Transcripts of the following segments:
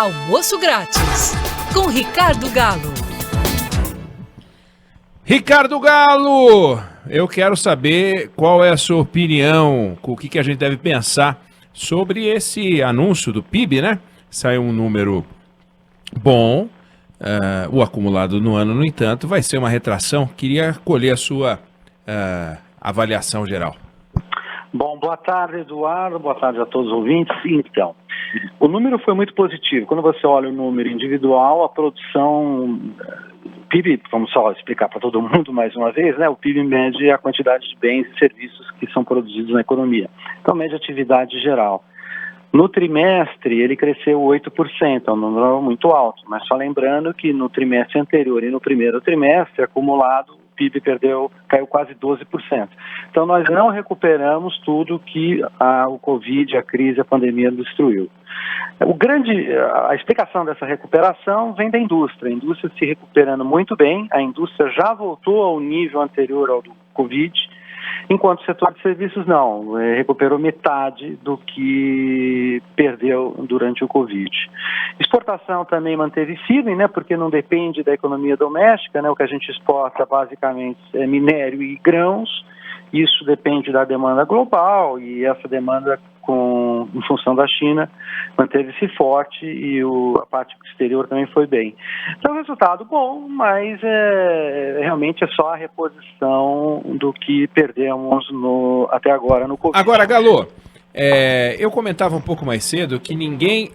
Almoço Grátis, com Ricardo Galo. Ricardo Galo, eu quero saber qual é a sua opinião, o que a gente deve pensar sobre esse anúncio do PIB, né? Saiu um número bom, o acumulado no ano, no entanto, vai ser uma retração. Queria colher a sua avaliação geral. Bom, boa tarde, Eduardo, boa tarde a todos os ouvintes. Então, o número foi muito positivo. Quando você olha o número individual, a produção, PIB, vamos só explicar para todo mundo mais uma vez, né? O PIB mede a quantidade de bens e serviços que são produzidos na economia. Então, mede a atividade geral. No trimestre, ele cresceu 8%, é um número muito alto, mas só lembrando que no trimestre anterior e no primeiro trimestre, acumulado, o PIB caiu quase 12%. Então, nós não recuperamos tudo que o Covid, a crise, a pandemia destruiu. A explicação dessa recuperação vem da indústria. A indústria se recuperando muito bem, a indústria já voltou ao nível anterior ao do Covid, enquanto o setor de serviços não, recuperou metade do que perdeu durante o Covid. Exportação também manteve firme, né, porque não depende da economia doméstica, né, o que a gente exporta basicamente é minério e grãos, isso depende da demanda global e essa demanda em função da China manteve-se forte e a parte exterior também foi bem. Então, resultado bom, mas realmente é só a reposição do que perdemos até agora no Covid. Agora, Galo, eu comentava um pouco mais cedo que ninguém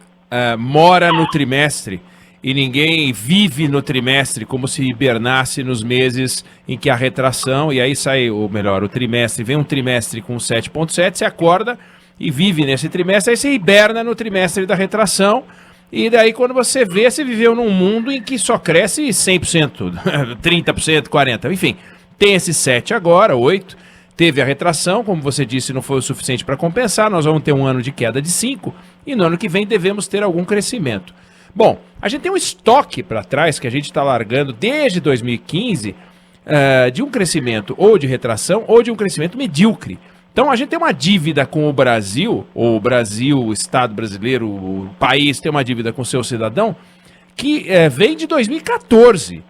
mora no trimestre e ninguém vive no trimestre como se hibernasse nos meses em que há retração, e aí sai, ou melhor, o trimestre, vem um trimestre com 7,7, você acorda e vive nesse trimestre, aí você hiberna no trimestre da retração, e daí quando você vê, você viveu num mundo em que só cresce 100%, 30%, 40%, enfim, tem esse 7 agora, 8%, teve a retração, como você disse, não foi o suficiente para compensar, nós vamos ter um ano de queda de 5%, e no ano que vem devemos ter algum crescimento. Bom, a gente tem um estoque para trás que a gente está largando desde 2015 de um crescimento ou de retração ou de um crescimento medíocre. Então a gente tem uma dívida com o Brasil, ou o Brasil, o Estado brasileiro, o país tem uma dívida com o seu cidadão, que vem de 2014.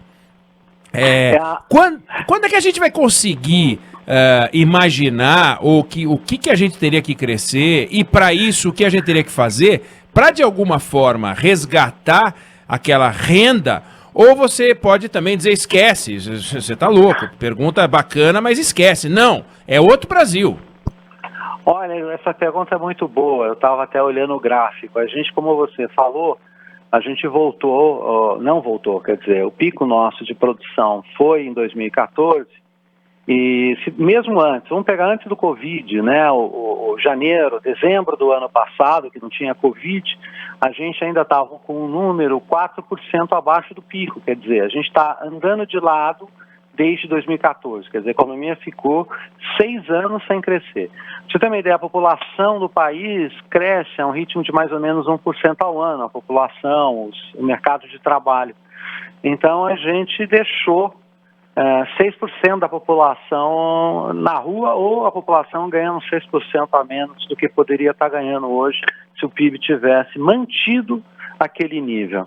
Quando é que a gente vai conseguir imaginar o que a gente teria que crescer e para isso o que a gente teria que fazer para de alguma forma resgatar aquela renda? Ou você pode também dizer, esquece, você tá louco, pergunta bacana, mas esquece. Não, é outro Brasil. Olha, essa pergunta é muito boa, eu estava até olhando o gráfico. A gente, como você falou, a gente quer dizer, o pico nosso de produção foi em 2014, e mesmo antes, vamos pegar antes do Covid, né, o janeiro, dezembro do ano passado, que não tinha Covid, a gente ainda estava com um número 4% abaixo do pico, quer dizer, a gente está andando de lado desde 2014, quer dizer, a economia ficou 6 anos sem crescer. Pra você ter uma ideia, a população do país cresce a um ritmo de mais ou menos 1% ao ano, a população, o mercado de trabalho. Então a gente deixou 6% da população na rua, ou a população ganhando 6% a menos do que poderia estar ganhando hoje se o PIB tivesse mantido aquele nível.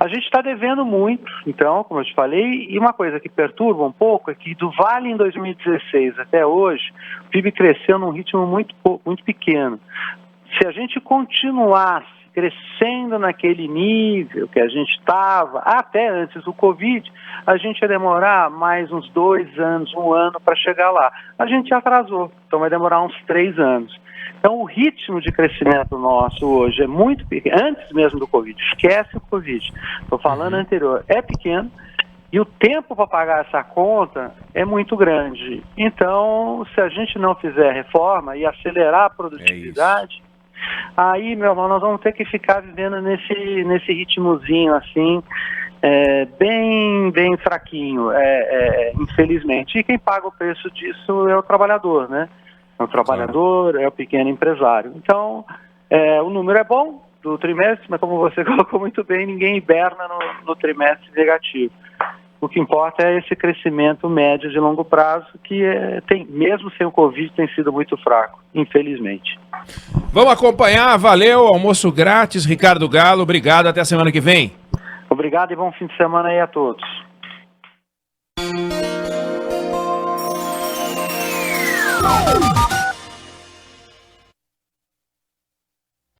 A gente está devendo muito, então, como eu te falei, e uma coisa que perturba um pouco é que do Vale em 2016 até hoje, o PIB cresceu num ritmo muito pequeno. Se a gente continuasse crescendo naquele nível que a gente estava, até antes do Covid, a gente ia demorar mais uns 2 anos, 1 ano para chegar lá. A gente atrasou, então vai demorar uns 3 anos. Então o ritmo de crescimento nosso hoje é muito pequeno, antes mesmo do Covid, esquece o Covid, estou falando anterior, é pequeno, e o tempo para pagar essa conta é muito grande. Então, se a gente não fizer reforma e acelerar a produtividade, aí, meu irmão, nós vamos ter que ficar vivendo nesse ritmozinho assim, bem fraquinho, infelizmente. E quem paga o preço disso é o trabalhador, né? É o trabalhador, é o pequeno empresário. Então, o número é bom do trimestre, mas como você colocou muito bem, ninguém hiberna no trimestre negativo. O que importa é esse crescimento médio de longo prazo, que mesmo sem o Covid, tem sido muito fraco, infelizmente. Vamos acompanhar, valeu, almoço grátis, Ricardo Galo, obrigado, até a semana que vem. Obrigado e bom fim de semana aí a todos.